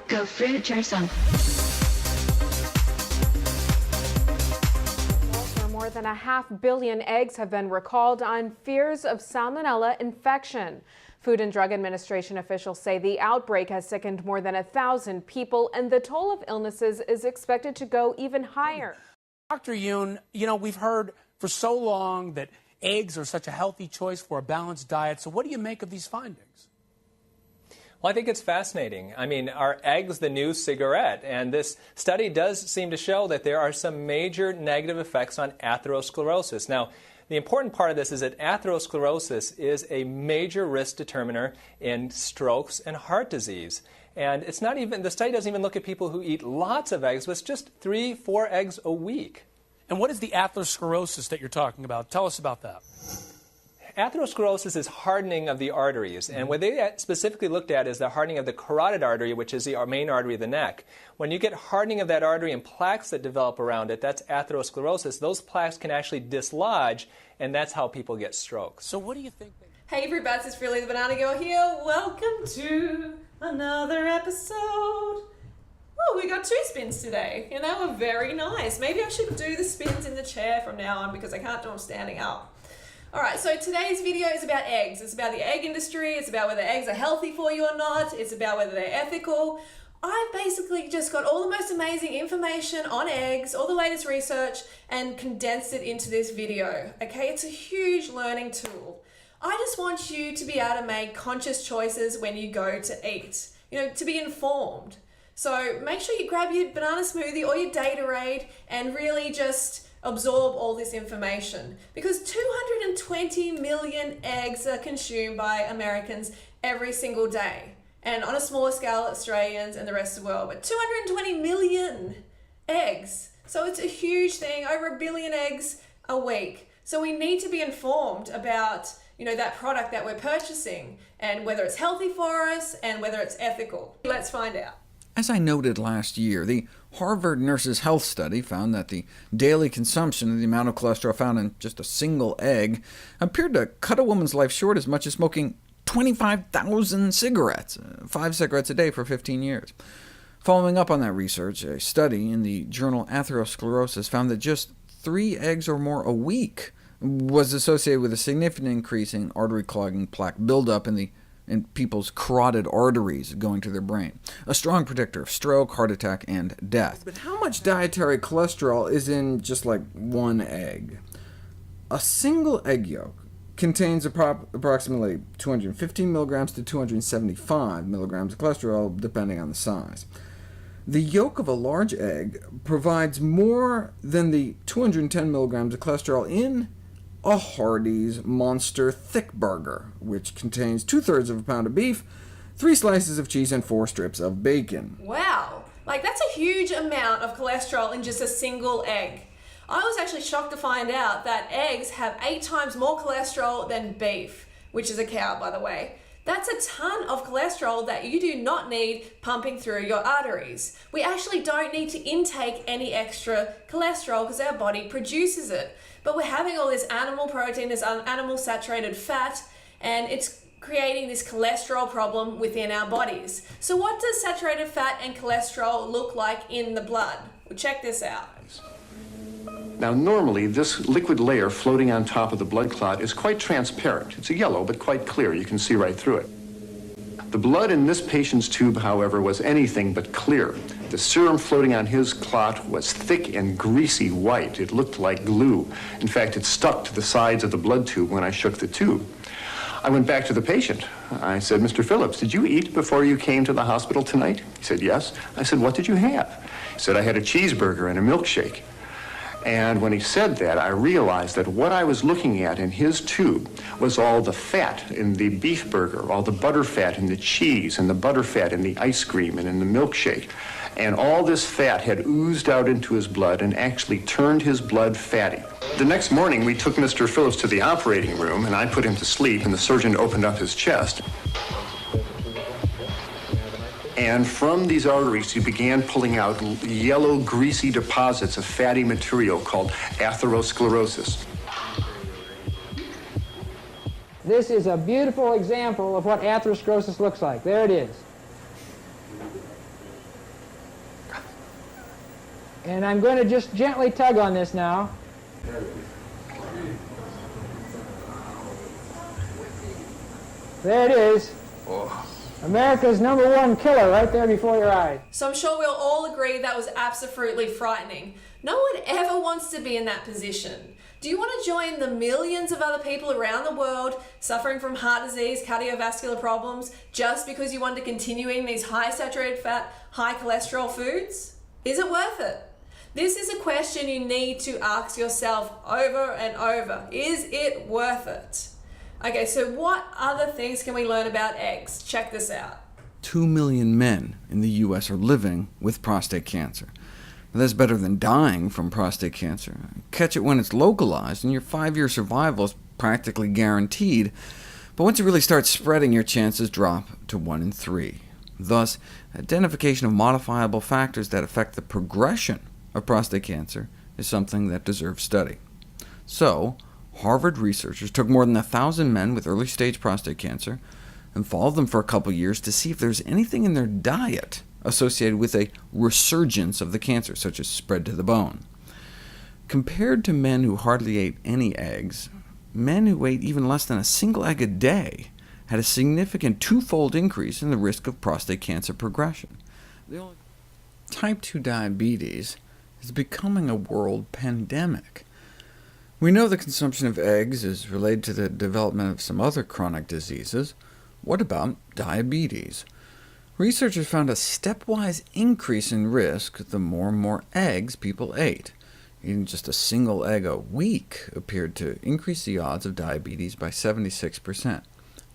Go fruit yourself. More than 500 million eggs have been recalled on fears of salmonella infection. Food and Drug Administration officials say the outbreak has sickened more than 1,000 people, and the toll of illnesses is expected to go even higher. Dr. Yoon, you know, we've heard for so long that eggs are such a healthy choice for a balanced diet. So what do you make of these findings? Well, I think it's fascinating. I mean, are eggs the new cigarette? And this study does seem to show that there are some major negative effects on atherosclerosis. Now, the important part of this is that atherosclerosis is a major risk determiner in strokes and heart disease. And it's not even, the study doesn't even look at people who eat lots of eggs, but it's just 3-4 eggs a week. And what is the atherosclerosis that you're talking about? Tell us about that. Atherosclerosis is hardening of the arteries, and what they specifically looked at is the hardening of the carotid artery, which is the main artery of the neck. When you get hardening of that artery and plaques that develop around it, that's atherosclerosis. Those plaques can actually dislodge, and that's how people get strokes. So what do you think? Hey everybody, it's Freely the Banana Girl here. Welcome to another episode. Oh, we got 2 spins today, and they were very nice. Maybe I should do the spins in the chair from now on because I can't do them standing up. Alright, so today's video is about eggs. It's about the egg industry, it's about whether eggs are healthy for you or not, it's about whether they're ethical. I've basically just got all the most amazing information on eggs, all the latest research, and condensed it into this video. Okay, it's a huge learning tool. I just want you to be able to make conscious choices when you go to eat, you know, to be informed. So make sure you grab your banana smoothie or your Datorade and really just absorb all this information, because 220 million eggs are consumed by Americans every single day, and on a smaller scale Australians and the rest of the world, but 220 million eggs. So it's a huge thing, over 1 billion eggs a week. So we need to be informed about, you know, that product that we're purchasing and whether it's healthy for us and whether it's ethical. Let's find out. As I noted last year, the Harvard Nurses' Health Study found that the daily consumption of the amount of cholesterol found in just a single egg appeared to cut a woman's life short as much as smoking 25,000 cigarettes, 5 cigarettes a day for 15 years. Following up on that research, a study in the journal Atherosclerosis found that just 3 eggs or more a week was associated with a significant increase in artery-clogging plaque buildup in people's carotid arteries going to their brain, a strong predictor of stroke, heart attack, and death. But how much dietary cholesterol is in just like 1 egg? A single egg yolk contains approximately 215 milligrams to 275 milligrams of cholesterol, depending on the size. The yolk of a large egg provides more than the 210 milligrams of cholesterol in a Hardee's Monster Thick Burger, which contains 2/3 of a pound of beef, 3 slices of cheese, and 4 strips of bacon. Wow, like that's a huge amount of cholesterol in just a single egg. I was actually shocked to find out that eggs have 8 times more cholesterol than beef, which is a cow, by the way. That's a ton of cholesterol that you do not need pumping through your arteries. We actually don't need to intake any extra cholesterol because our body produces it. But we're having all this animal protein, this animal saturated fat, and it's creating this cholesterol problem within our bodies. So what does saturated fat and cholesterol look like in the blood? Well, check this out. Now, normally, this liquid layer floating on top of the blood clot is quite transparent. It's a yellow, but quite clear. You can see right through it. The blood in this patient's tube, however, was anything but clear. The serum floating on his clot was thick and greasy white. It looked like glue. In fact, it stuck to the sides of the blood tube when I shook the tube. I went back to the patient. I said, "Mr. Phillips, did you eat before you came to the hospital tonight?" He said, "Yes." I said, "What did you have?" He said, "I had a cheeseburger and a milkshake." And when he said that, I realized that what I was looking at in his tube was all the fat in the beef burger, all the butter fat in the cheese, and the butter fat in the ice cream and in the milkshake. And all this fat had oozed out into his blood and actually turned his blood fatty. The next morning, we took Mr. Phillips to the operating room, and I put him to sleep, and the surgeon opened up his chest. And from these arteries, he began pulling out yellow, greasy deposits of fatty material called atherosclerosis. This is a beautiful example of what atherosclerosis looks like. There it is. And I'm going to just gently tug on this now. There it is. America's #1 killer right there before your eyes. So I'm sure we'll all agree that was absolutely frightening. No one ever wants to be in that position. Do you want to join the millions of other people around the world suffering from heart disease, cardiovascular problems, just because you want to continue eating these high saturated fat, high cholesterol foods? Is it worth it? This is a question you need to ask yourself over and over. Is it worth it? Okay, so what other things can we learn about eggs? Check this out. 2 million men in the U.S. are living with prostate cancer. Now, that's better than dying from prostate cancer. Catch it when it's localized, and your 5-year survival is practically guaranteed. But once it really starts spreading, your chances drop to 1 in 3. Thus, identification of modifiable factors that affect the progression of prostate cancer is something that deserves study. So, Harvard researchers took more than 1,000 men with early-stage prostate cancer and followed them for a couple years to see if there's anything in their diet associated with a resurgence of the cancer, such as spread to the bone. Compared to men who hardly ate any eggs, men who ate even less than a single egg a day had a significant 2-fold increase in the risk of prostate cancer progression. Type 2 diabetes is becoming a world pandemic. We know the consumption of eggs is related to the development of some other chronic diseases. What about diabetes? Researchers found a stepwise increase in risk the more and more eggs people ate. Eating just a single egg a week appeared to increase the odds of diabetes by 76%.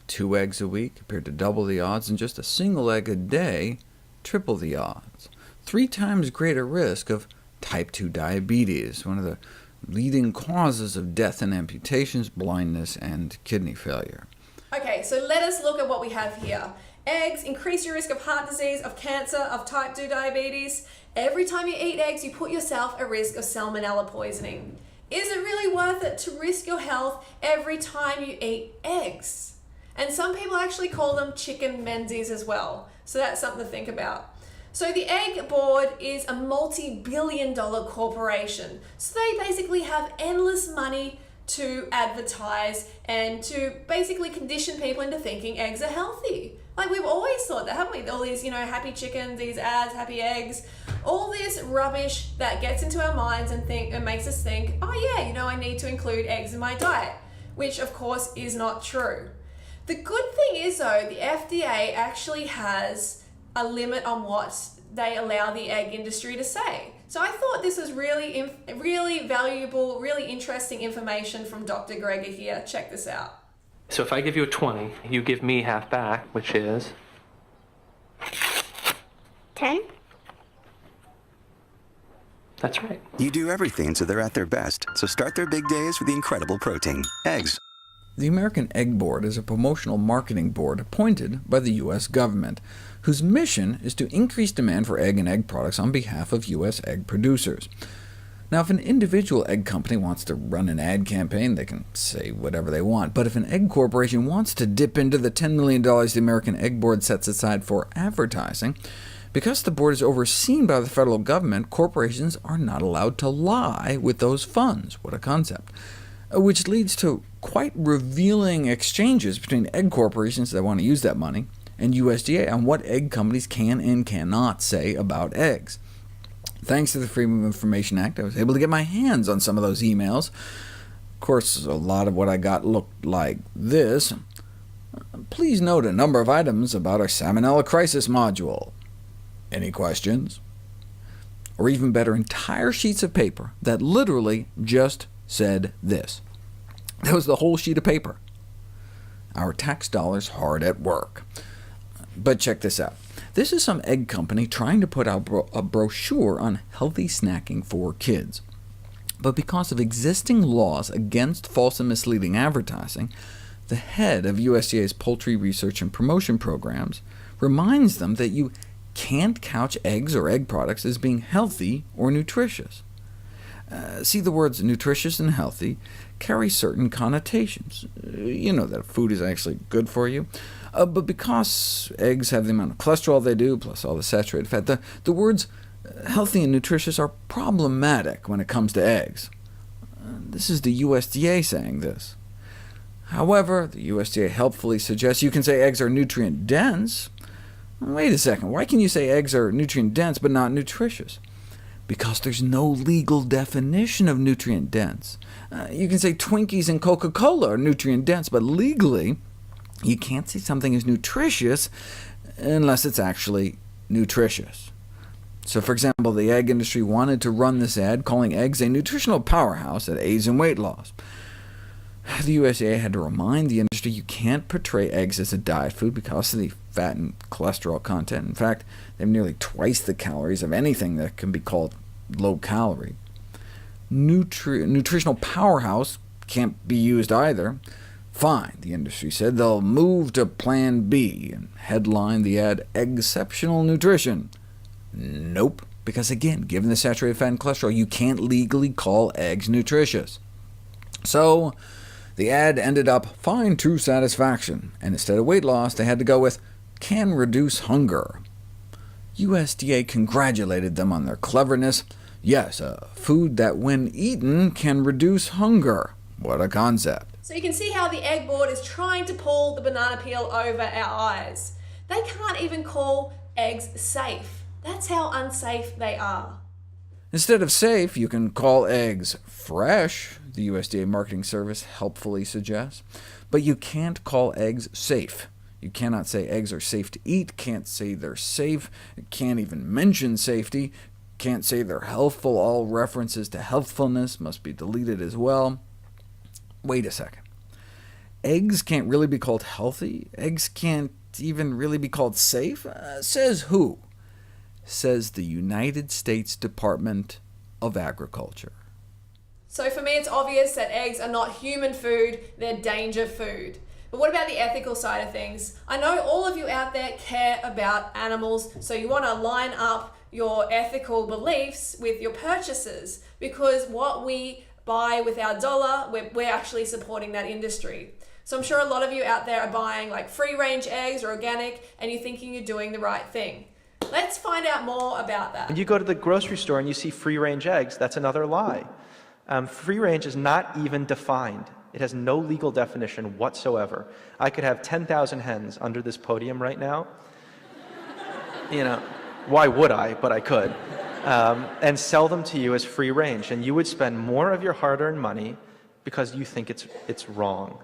2 eggs a week appeared to double the odds, and just a single egg a day triple the odds. 3 times greater risk of type 2 diabetes, one of the leading causes of death and amputations, blindness, and kidney failure. Okay, so let us look at what we have here. Eggs increase your risk of heart disease, of cancer, of type 2 diabetes. Every time you eat eggs, you put yourself at risk of salmonella poisoning. Is it really worth it to risk your health every time you eat eggs? And some people actually call them chicken Menzies as well, so that's something to think about. So the Egg Board is a multi-billion-dollar corporation. So they basically have endless money to advertise and to basically condition people into thinking eggs are healthy. Like, we've always thought that, haven't we? All these, happy chickens, these ads, happy eggs, all this rubbish that gets into our minds and makes us think, oh yeah, I need to include eggs in my diet, which of course is not true. The good thing is though, the FDA actually has a limit on what they allow the egg industry to say. So I thought this was really valuable, really interesting information from Dr. Greger here. Check this out. So if I give you a 20, you give me half back, which is 10. That's right. You do everything so they're at their best. So start their big days with the incredible protein. Eggs. The American Egg Board is a promotional marketing board appointed by the U.S. government, whose mission is to increase demand for egg and egg products on behalf of U.S. egg producers. Now, if an individual egg company wants to run an ad campaign, they can say whatever they want. But if an egg corporation wants to dip into the $10 million the American Egg Board sets aside for advertising, because the board is overseen by the federal government, corporations are not allowed to lie with those funds. What a concept. Which leads to quite revealing exchanges between egg corporations that want to use that money and USDA on what egg companies can and cannot say about eggs. Thanks to the Freedom of Information Act, I was able to get my hands on some of those emails. Of course, a lot of what I got looked like this. Please note a number of items about our Salmonella Crisis module. Any questions? Or even better, entire sheets of paper that literally just said this. That was the whole sheet of paper. Our tax dollars hard at work. But check this out. This is some egg company trying to put out a brochure on healthy snacking for kids. But because of existing laws against false and misleading advertising, the head of USDA's Poultry Research and Promotion Programs reminds them that you can't couch eggs or egg products as being healthy or nutritious. See, the words nutritious and healthy carry certain connotations. You know that food is actually good for you. But because eggs have the amount of cholesterol they do, plus all the saturated fat, the words healthy and nutritious are problematic when it comes to eggs. This is the USDA saying this. However, the USDA helpfully suggests you can say eggs are nutrient-dense. Wait a second, why can you say eggs are nutrient-dense but not nutritious? Because there's no legal definition of nutrient-dense. You can say Twinkies and Coca-Cola are nutrient-dense, but legally, you can't say something is nutritious unless it's actually nutritious. So for example, the egg industry wanted to run this ad calling eggs a nutritional powerhouse that aids in weight loss. The USDA had to remind the industry you can't portray eggs as a diet food because of the fat and cholesterol content. In fact, they have nearly twice the calories of anything that can be called low-calorie. Nutritional powerhouse can't be used either. Fine, the industry said, they'll move to Plan B and headline the ad, Exceptional Nutrition. Nope, because again, given the saturated fat and cholesterol, you can't legally call eggs nutritious. So the ad ended up fine to satisfaction, and instead of weight loss, they had to go with can reduce hunger. USDA congratulated them on their cleverness. Yes, a food that when eaten can reduce hunger. What a concept. So you can see how the egg board is trying to pull the banana peel over our eyes. They can't even call eggs safe. That's how unsafe they are. Instead of safe, you can call eggs fresh, the USDA marketing service helpfully suggests. But you can't call eggs safe. You cannot say eggs are safe to eat, can't say they're safe, can't even mention safety, can't say they're healthful. All references to healthfulness must be deleted as well. Wait a second. Eggs can't really be called healthy? Eggs can't even really be called safe? Says who? Says the United States Department of Agriculture. So for me, it's obvious that eggs are not human food, they're danger food. But what about the ethical side of things? I know all of you out there care about animals, so you want to line up your ethical beliefs with your purchases, because what we buy with our dollar, we're actually supporting that industry. So I'm sure a lot of you out there are buying like free-range eggs or organic, and you're thinking you're doing the right thing. Let's find out more about that. When you go to the grocery store and you see free-range eggs, that's another lie. Free-range is not even defined. It has no legal definition whatsoever. I could have 10,000 hens under this podium right now. Why would I? But I could. And sell them to you as free-range, and you would spend more of your hard-earned money because you think it's wrong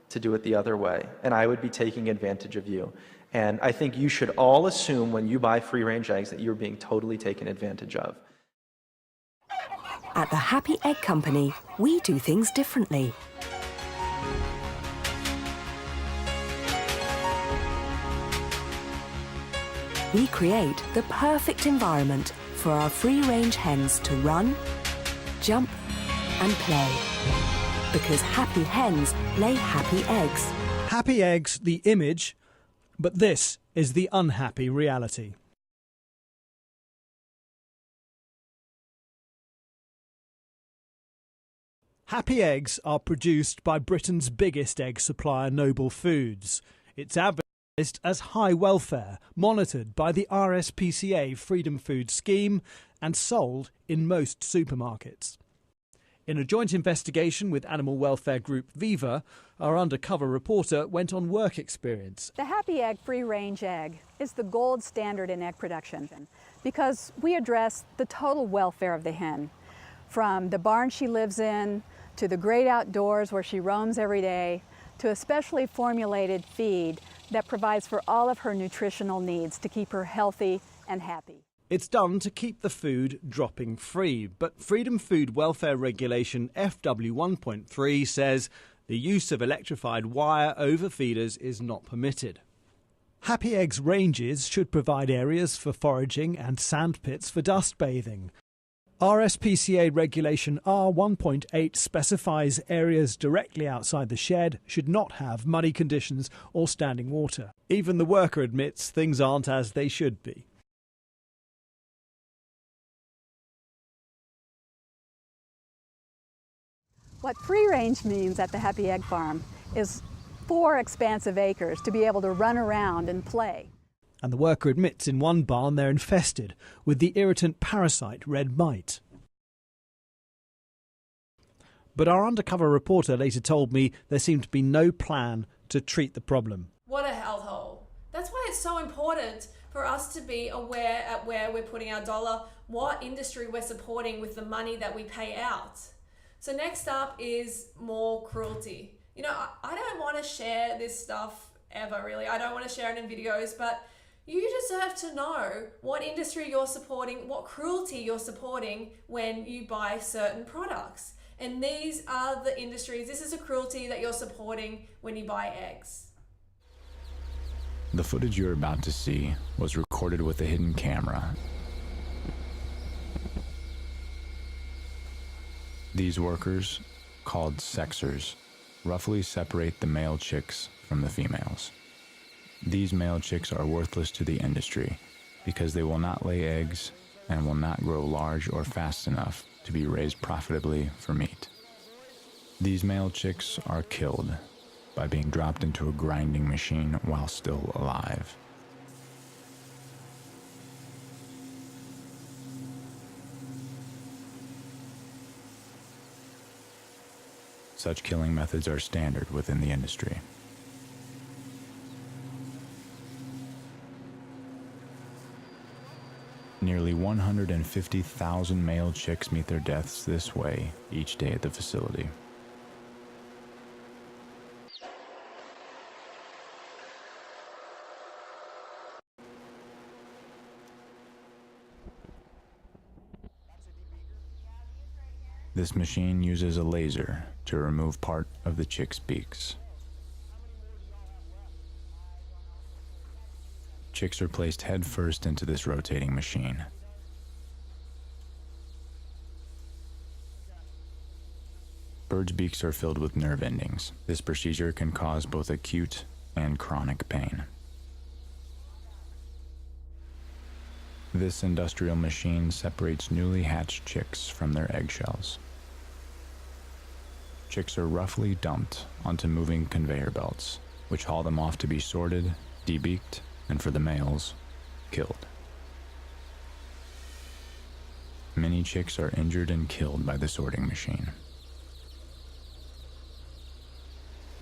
to do it the other way, and I would be taking advantage of you. And I think you should all assume when you buy free-range eggs that you're being totally taken advantage of. At the Happy Egg Company, we do things differently. We create the perfect environment for our free-range hens to run, jump, and play. Because happy hens lay happy eggs. Happy eggs, the image, but this is the unhappy reality. Happy eggs are produced by Britain's biggest egg supplier, Noble Foods. It's advertised as high welfare, monitored by the RSPCA Freedom Food Scheme, and sold in most supermarkets. In a joint investigation with animal welfare group Viva, our undercover reporter went on work experience. The Happy Egg free-range egg is the gold standard in egg production because we address the total welfare of the hen, from the barn she lives in, to the great outdoors where she roams every day, to a specially formulated feed that provides for all of her nutritional needs to keep her healthy and happy. It's done to keep the food dropping free, but Freedom Food Welfare Regulation FW 1.3 says the use of electrified wire over feeders is not permitted. Happy Eggs ranges should provide areas for foraging and sand pits for dust bathing. RSPCA Regulation R1.8 specifies areas directly outside the shed should not have muddy conditions or standing water. Even the worker admits things aren't as they should be. What free-range means at the Happy Egg Farm is 4 expansive acres to be able to run around and play. And the worker admits in one barn they're infested with the irritant parasite red mite. But our undercover reporter later told me there seemed to be no plan to treat the problem. What a hellhole. That's why it's so important for us to be aware at where we're putting our dollar, what industry we're supporting with the money that we pay out. So next up is more cruelty. You know, I don't want to share this stuff ever, really. I don't want to share it in videos, but you deserve to know what industry you're supporting, what cruelty you're supporting when you buy certain products. And these are the industries, this is a cruelty that you're supporting when you buy eggs. The footage you're about to see was recorded with a hidden camera. These workers, called sexers, roughly separate the male chicks from the females. These male chicks are worthless to the industry because they will not lay eggs and will not grow large or fast enough to be raised profitably for meat. These male chicks are killed by being dropped into a grinding machine while still alive. Such killing methods are standard within the industry. Nearly 150,000 male chicks meet their deaths this way each day at the facility. This machine uses a laser to remove part of the chick's beaks. Chicks are placed head first into this rotating machine. Birds' beaks are filled with nerve endings. This procedure can cause both acute and chronic pain. This industrial machine separates newly hatched chicks from their eggshells. Chicks are roughly dumped onto moving conveyor belts, which haul them off to be sorted, debeaked, and for the males, killed. Many chicks are injured and killed by the sorting machine.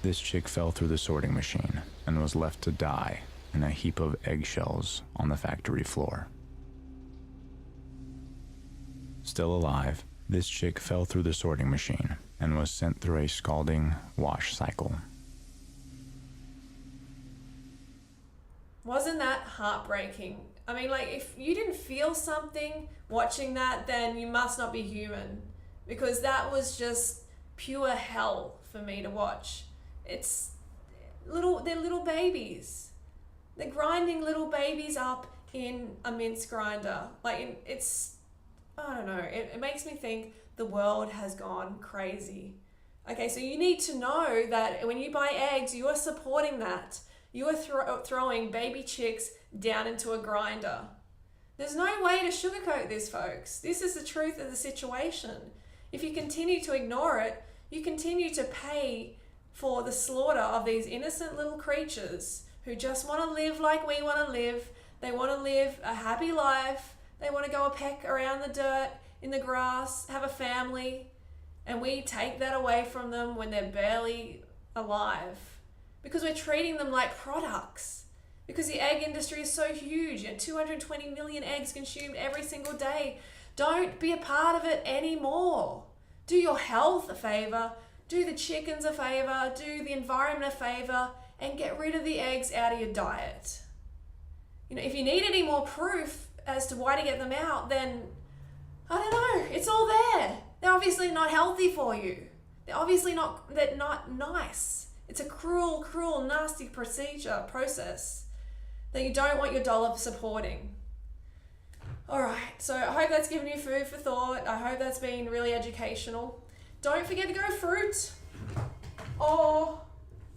This chick fell through the sorting machine and was left to die in a heap of eggshells on the factory floor. Still alive, this chick fell through the sorting machine and was sent through a scalding wash cycle. Wasn't that heartbreaking? I mean, like, if you didn't feel something watching that, then you must not be human, because that was just pure hell for me to watch. They're little babies. They're grinding little babies up in a mince grinder. I don't know, it makes me think the world has gone crazy. Okay, so you need to know that when you buy eggs, you are supporting that. You are throwing baby chicks down into a grinder. There's no way to sugarcoat this, folks. This is the truth of the situation. If you continue to ignore it, you continue to pay for the slaughter of these innocent little creatures who just want to live like we want to live. They want to live a happy life. They want to go a peck around the dirt, in the grass, have a family, and we take that away from them when they're barely alive. Because we're treating them like products. Because the egg industry is so huge, 220 million eggs consumed every single day. Don't be a part of it anymore. Do your health a favor, do the chickens a favor, do the environment a favor, and get rid of the eggs out of your diet. You know, if you need any more proof as to why to get them out, then I don't know, it's all there. They're obviously not healthy for you. They're obviously not nice. It's a cruel, nasty process that you don't want your dollar supporting. All right, so I hope that's given you food for thought. I hope that's been really educational. Don't forget to go fruit or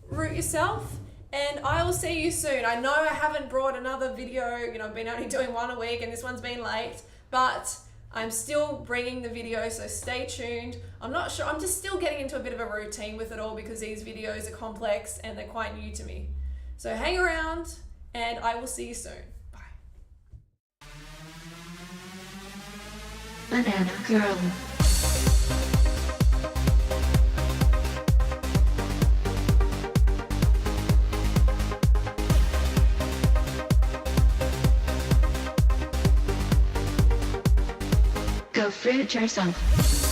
root yourself, and I will see you soon. I know I haven't brought another video, I've been only doing one a week and this one's been late, but I'm still bringing the video, so stay tuned. I'm not sure, I'm just still getting into a bit of a routine with it all because these videos are complex and they're quite new to me. So hang around and I will see you soon. Banana Girl. Go fruit yourself.